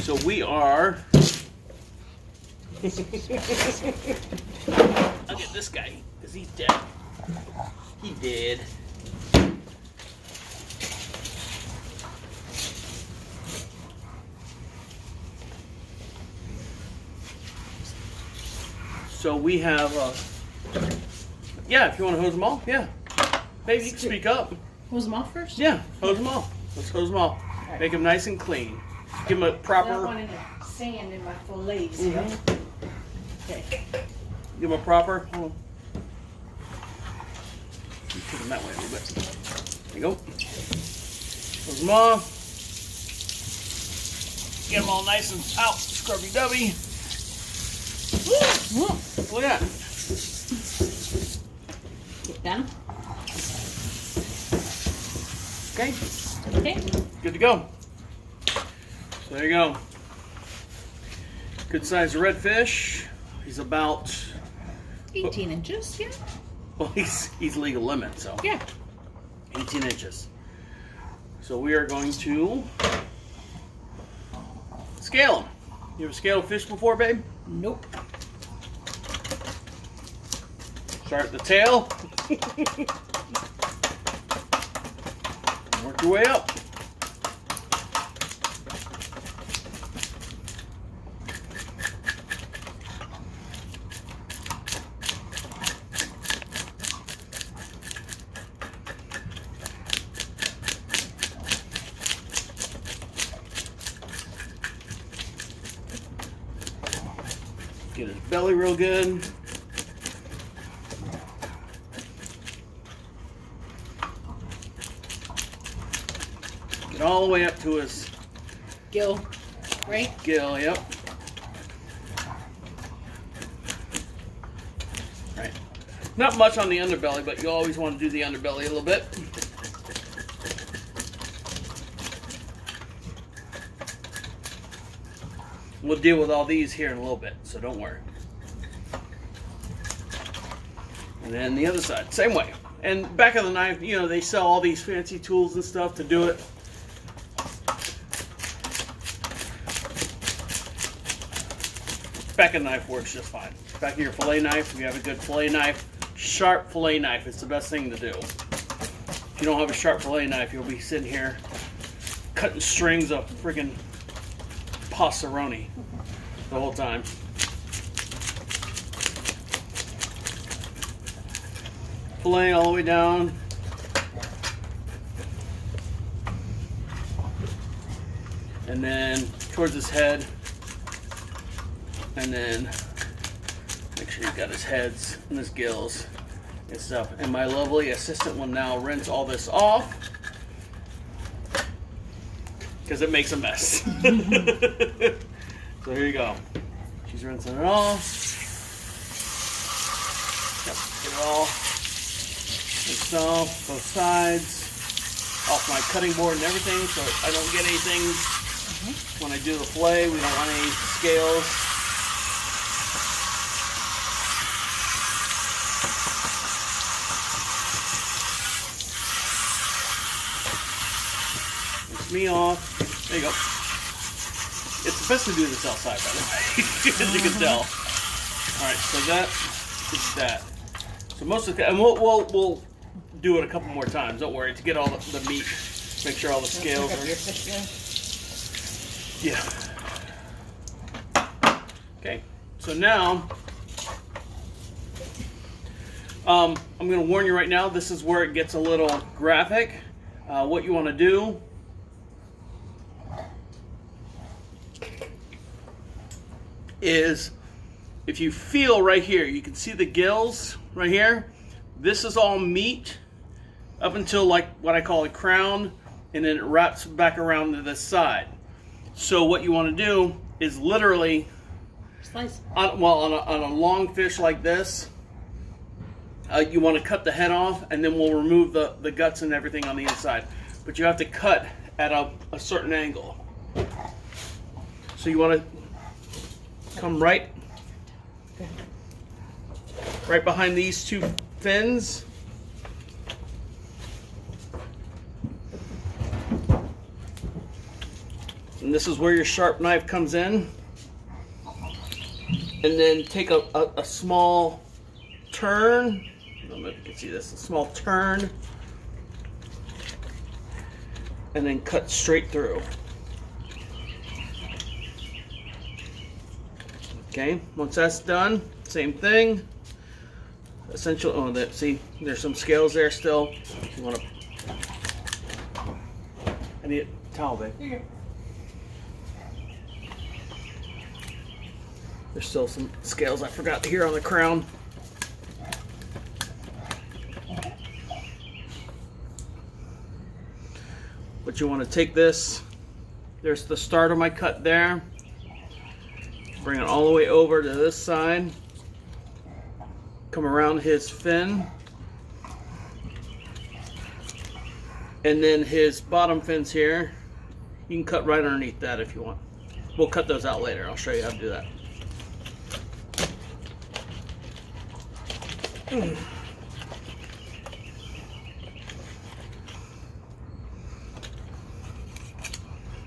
So we are. I'll get this guy because he's dead. He did. So we have, yeah, if you want to hose them off, yeah. Baby, you can speak up. Hose them off first? Yeah, hose them off. Let's hose them off. Right. Make them nice and clean. Give them a proper. I don't want any sand in my fillets. Okay. Give them a proper. Hold on. Put them that way a little bit. There you go. Hose them off. Get them all nice and out, scrubby dubby. Woo! Look at that. Get done. Okay. Okay. Good to go. So there you go. Good size redfish. He's about 18 inches, yeah. Well, he's legal limit, so Yeah. 18 inches. So we are going to scale him. You ever scaled a fish before, babe? Nope. Start at the tail. Work your way up. Get his belly real good. Get all the way up to his Gill, right? gill, yep. Right. Not much on the underbelly, but you always want to do the underbelly a little bit. We'll deal with all these here in a little bit, so don't worry. And then the other side, same way. And back of the knife, you know, they sell all these fancy tools and stuff to do it. Back of the knife works just fine. Back of your fillet knife, if you have a good fillet knife, sharp fillet knife, it's the best thing to do. If you don't have a sharp fillet knife, you'll be sitting here cutting strings of freaking passeroni the whole time. Fillet all the way down. And then towards his head. And then make sure you've got his heads and his gills and stuff. And my lovely assistant will now rinse all this off because it makes a mess. So here you go. She's rinsing it off. Yep, get it all rinsed off, both sides, off my cutting board and everything, so I don't get anything when I do the fillet. We don't want any scales. Me off. There you go. It's best to do this outside, by the way, as you can tell. All right, so that is that. So most of the, and we'll do it a couple more times. Don't worry, to get all the meat. Make sure all the scales are. Yeah. Okay. So now, I'm going to warn you right now. This is where it gets a little graphic. What you want to do is, if you feel right here, you can see the gills right here. This is all meat up until like what I call a crown, and then it wraps back around to this side. So what you want to do is literally Slice. on a long fish like this, you want to cut the head off, and then we'll remove the guts and everything on the inside. But you have to cut at a certain angle. So you want to come right behind these two fins. And this is where your sharp knife comes in. And then take a small turn. I don't know if you can see this. A small turn. And then cut straight through. Okay, once that's done, same thing. Essentially, oh, that, see, there's some scales there still. You want to? I need a towel, babe. Here you go. There's still some scales I forgot here on the crown. But you want to take this. There's the start of my cut there. Bring it all the way over to this side. Come around his fin. And then his bottom fins here. You can cut right underneath that if you want. We'll cut those out later. I'll show you how to do that.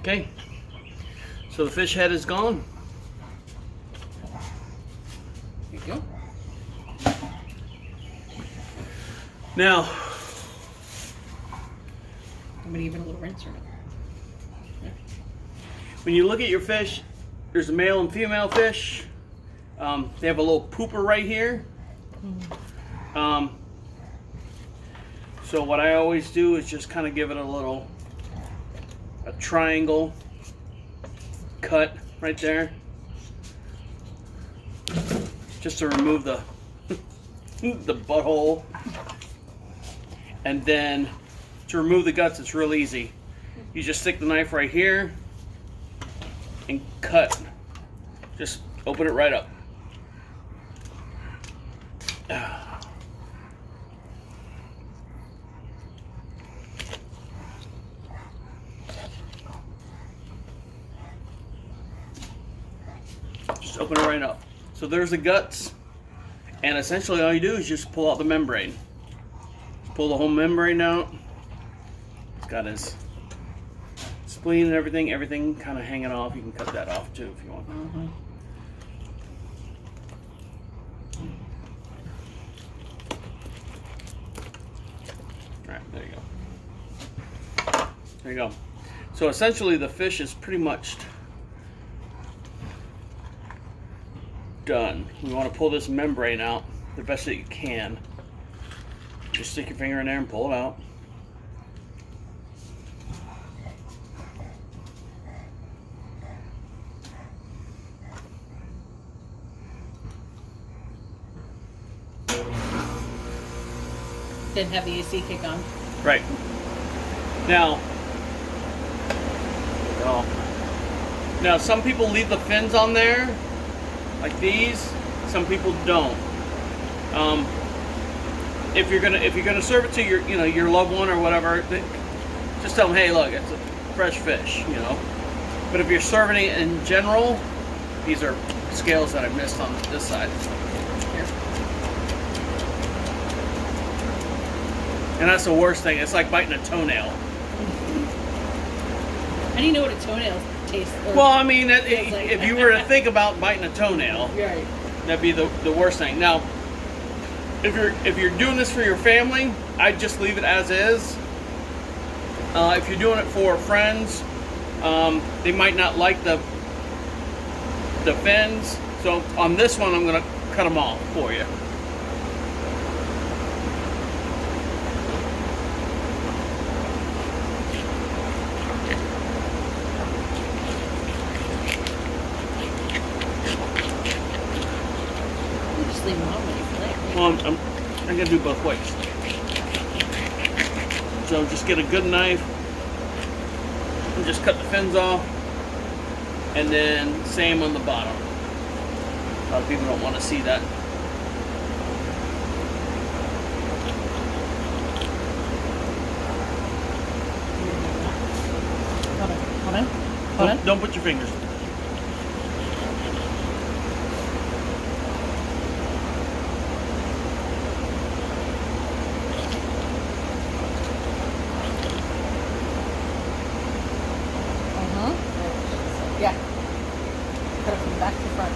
Okay, so the fish head is gone. Here you go. Now, I'm gonna give it a little rinse or not. when you look at your fish, there's a male and female fish. They have a little pooper right here. So what I always do is just kind of give it a triangle cut right there, just to remove the the butthole. And then to remove the guts, it's real easy. You just stick the knife right here and cut. Just open it right up. Just open it right up. So there's the guts, and essentially all you do is just pull out the membrane. Just pull the whole membrane out. It's got his spleen and everything kind of hanging off. You can cut that off too if you want. Alright, there you go. There you go. So essentially the fish is pretty much done. We want to pull this membrane out the best that you can. Just stick your finger in there and pull it out. Didn't have the AC kick on. Right. Now, some people leave the fins on there, like these. Some people don't. If you're gonna serve it to your loved one or whatever, just tell them, hey, look, it's a fresh fish, But if you're serving it in general, these are scales that I missed on this side. Here. And that's the worst thing. It's like biting a toenail. How do you know what a toenail tastes like? Well, I mean, if you were to think about biting a toenail, right, that'd be the worst thing. Now, if you're doing this for your family, I'd just leave it as is. If you're doing it for friends, they might not like the fins. So on this one, I'm gonna cut them off for you. leave them on when you fillet. Well, I'm gonna do both ways. So just get a good knife and just cut the fins off, and then same on the bottom. A lot of people don't want to see that. Hold on. Don't put your fingers.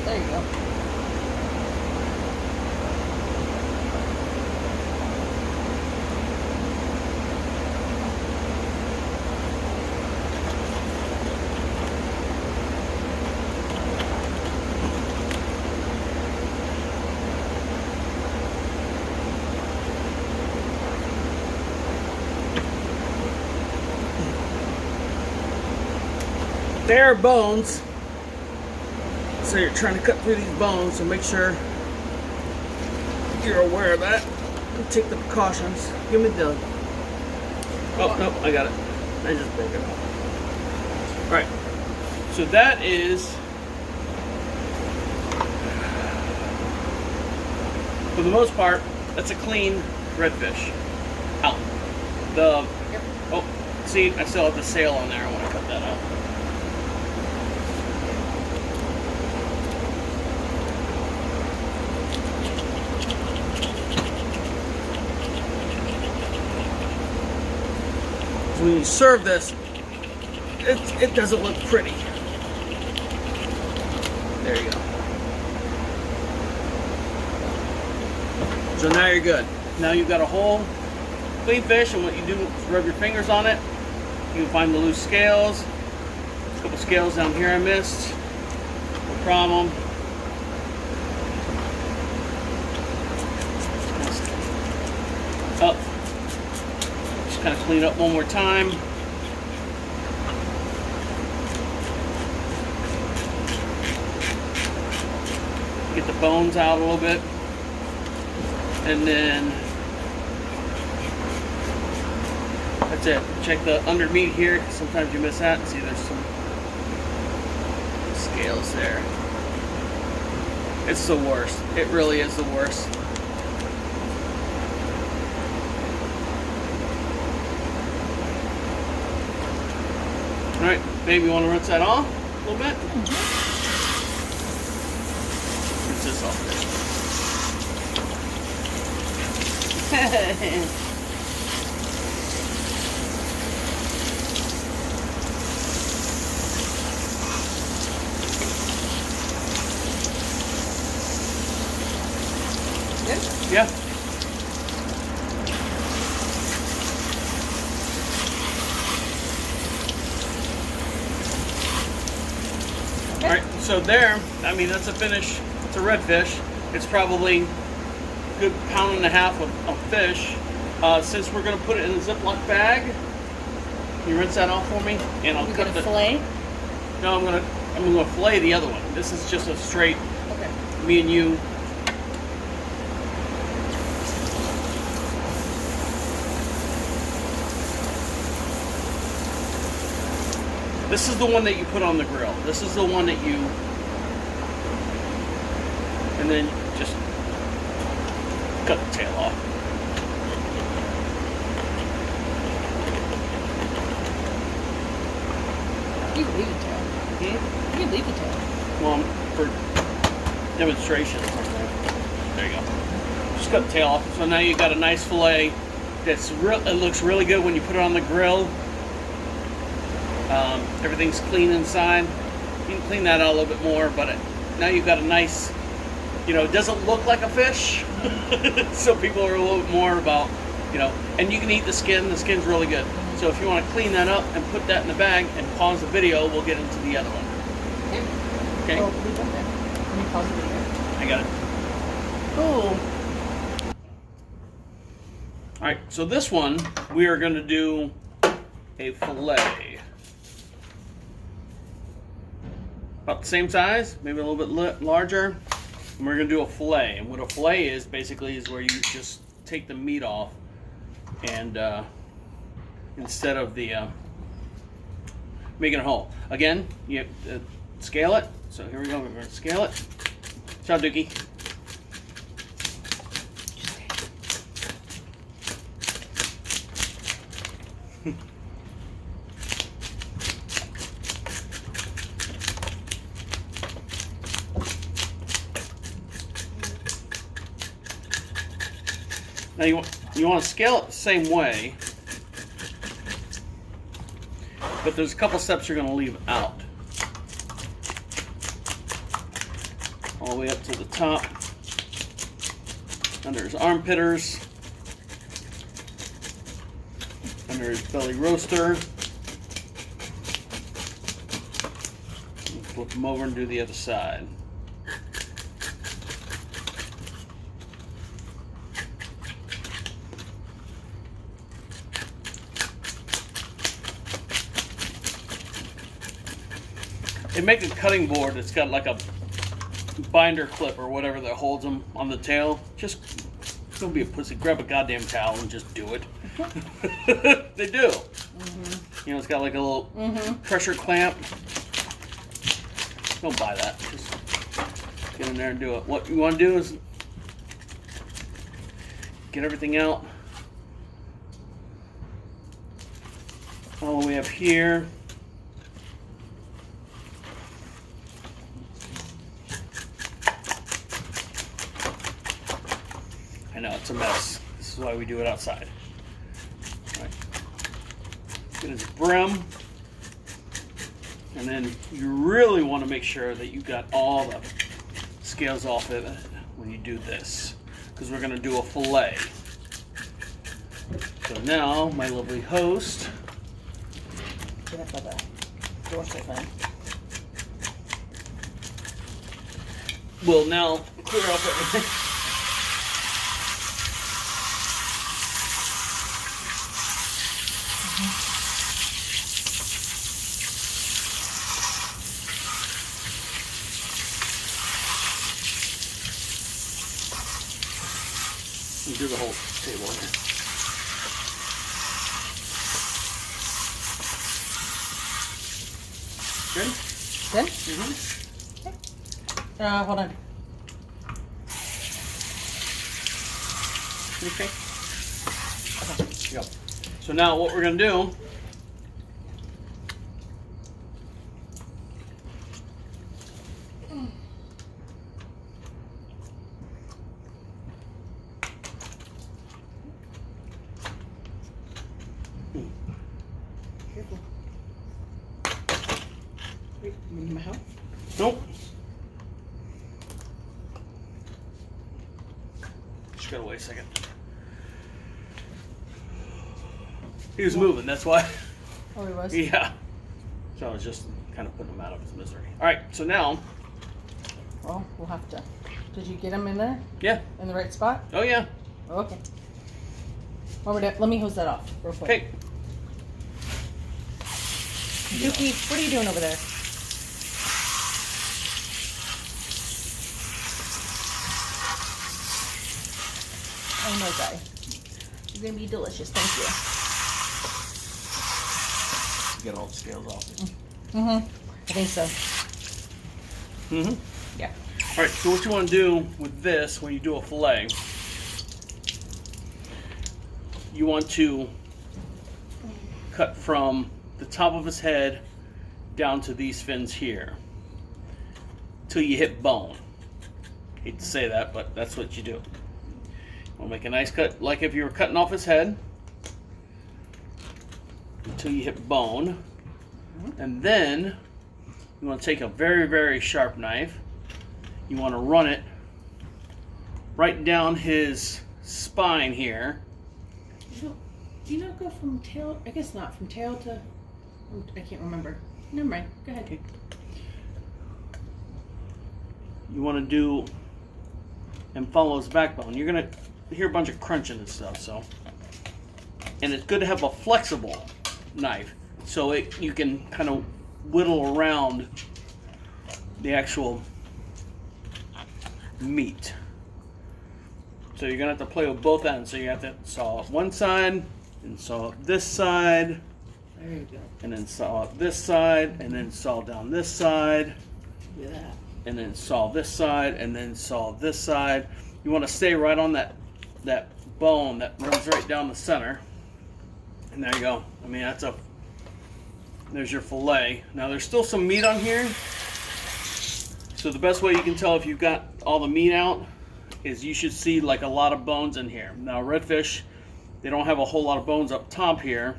There you go. There are bones, so you're trying to cut through these bones, so make sure you're aware of that and take the precautions. Give me the... Oh, no, I got it. I just broke it off. Alright, so that is, for the most part, that's a clean redfish. Out. The... Yep. Oh, see, I still have the sail on there. I want to cut that out. When you serve this, it doesn't look pretty. There you go. So now you're good. Now you've got a whole clean fish, and what you do is rub your fingers on it. You can find the loose scales. A couple scales down here I missed. No problem. Up. Kind of clean up one more time. Get the bones out a little bit. And then that's it. Check the under meat here. Sometimes you miss that. See, there's some scales there. It's the worst. It really is the worst. All right, maybe you want to rinse that off a little bit. Rinse this off there. Good? Yeah. All right, so there, I mean, that's a finish. It's a redfish. It's probably a good pound and a half of fish. Since we're gonna put it in a Ziploc bag, can you rinse that off for me? And I'll You cut gonna the fillet? No, I'm gonna fillet the other one. This is just a straight Okay. me and you. This is the one that you put on the grill. This is the one that you, and then just cut the tail off. You can leave the tail. Hmm? You can leave the tail. Well, for demonstration. There you go. Just cut the tail off. So now you've got a nice fillet. That's it looks really good when you put it on the grill. Everything's clean inside. You can clean that out a little bit more, but now you've got a nice, it doesn't look like a fish. So people are a little bit more about, and you can eat the skin. The skin's really good. So if you want to clean that up and put that in the bag and pause the video, we'll get into the other one. Okay? Well, we done that. Let me pause the video. I got it. Cool. All right, so this one, we are going to do a fillet. About the same size, maybe a little bit larger. And we're going to do a fillet. And what a fillet is, basically, is where you just take the meat off and instead of the making it whole. Again, you have to scale it. So here we go, we're going to scale it. Ciao, Dookie. Now you want to scale it the same way, but there's a couple steps you're going to leave out. all the way up to the top. Under his armpitters, under his belly roaster. Flip them over and do the other side. They make a cutting board that's got like a binder clip or whatever that holds them on the tail. Just don't be a pussy. Grab a goddamn towel and just do it. They do. You know, it's got like a little pressure clamp. Don't buy that. Just get in there and do it. What you want to do is get everything out all the way up here. I know, it's a mess. This is why we do it outside. All right. Get his brim. And then you really want to make sure that you got all the scales off of it when you do this, because we're going to do a fillet. So now, my lovely host. Get up by the dorsal fin. Will now clear up everything. And do the whole table here. Good? Good? Mm-hmm. Okay. Hold on. Okay. Okay. Yep. So now what we're going to do, Careful. Wait, you need my help? nope. Just gotta wait a second. He was moving, that's why. Oh, he was? Yeah. So I was just kind of putting him out of his misery. Alright, so now. Well, we'll have to. Did you get him in there? Yeah. In the right spot? Oh, yeah. Oh, okay. Let me hose that off real quick. Okay. Dookie, what are you doing over there? Oh, no, guy. It's gonna be delicious. Thank you. Get all the scales off. Mm-hmm. I think so. Mm-hmm. Yeah. Alright, so what you want to do with this when you do a fillet, you want to cut from the top of his head down to these fins here till you hit bone. Hate to say that, but that's what you do. We'll make a nice cut like if you were cutting off his head until you hit bone. And then you want to take a very, very sharp knife. You want to run it right down his spine here. Do you not go from tail? I guess not. From tail to... I can't remember. Never mind. Go ahead. Okay. You want to do and follow his backbone. You're going to hear a bunch of crunching and stuff, so. And it's good to have a flexible knife so you can kind of whittle around the actual meat. So you're going to have to play with both ends. So you have to saw up one side and saw up this side. There you go. And then saw up this side, and then saw down this side, Do that. and then saw this side, and then saw this side. You want to stay right on that bone that runs right down the center. And there you go. I mean, there's your fillet. Now there's still some meat on here. So the best way you can tell if you've got all the meat out is you should see like a lot of bones in here. Now redfish, they don't have a whole lot of bones up top here.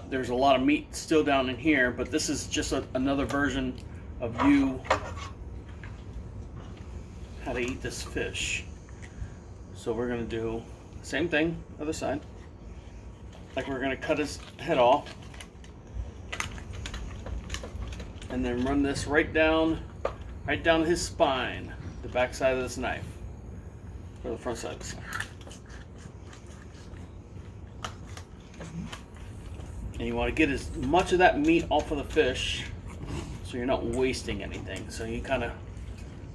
There's a lot of meat still down in here, but this is just another version of you how to eat this fish. So we're gonna do the same thing, other side. Like we're gonna cut his head off. And then run this right down his spine, the back side of this knife, or the front side of this knife. And you want to get as much of that meat off of the fish so you're not wasting anything. So you kind of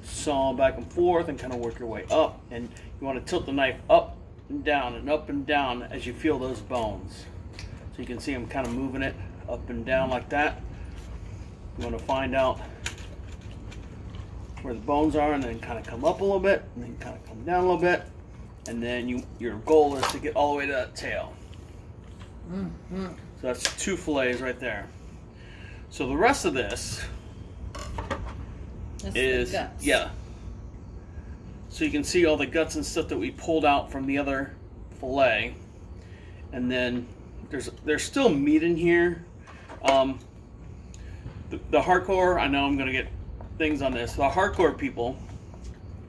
saw back and forth and kind of work your way up, and you want to tilt the knife up and down as you feel those bones. So you can see I'm kind of moving it up and down like that. You want to find out where the bones are, and then kind of come up a little bit, and then kind of come down a little bit, and then your goal is to get all the way to that tail. Mm-hmm. So that's 2 fillets right there. So the rest of this is, the guts. yeah. So you can see all the guts and stuff that we pulled out from the other fillet, and then there's still meat in here. The hardcore, I know I'm gonna get things on this. The hardcore people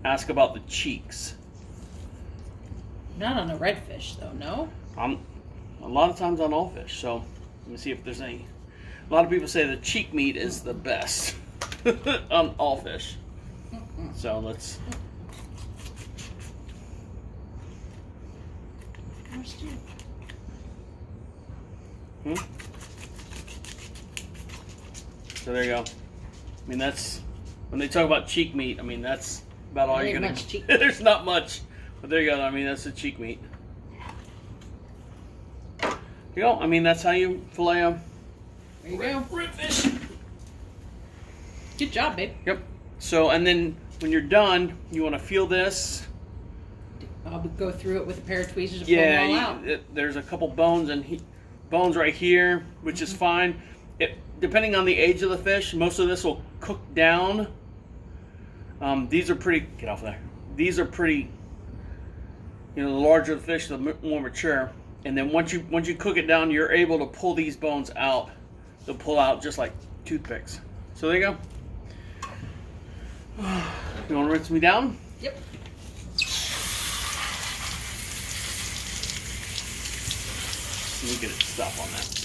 ask about the cheeks. Not on the redfish though, no? A lot of times on all fish. So let me see if there's any. A lot of people say the cheek meat is the best on all fish. So let's. Where's Stu? So there you go. I mean, that's when they talk about cheek meat. I mean, that's about all you're gonna. There's not much, but there you go. I mean, that's the cheek meat. There you go. I mean, that's how you fillet them. There you go. Redfish. Good job, babe. Yep. So, and then when you're done, you want to feel this. I'll go through it with a pair of tweezers to pull them all out. There's a couple bones and bones right here, which is fine. Depending on the age of the fish, most of this will cook down. These are pretty. Get off there. These are pretty. You know, the larger the fish, the more mature. And then once you cook it down, you're able to pull these bones out. They'll pull out just like toothpicks. So there you go. You want to rinse me down? Yep. Let me get it stop on that.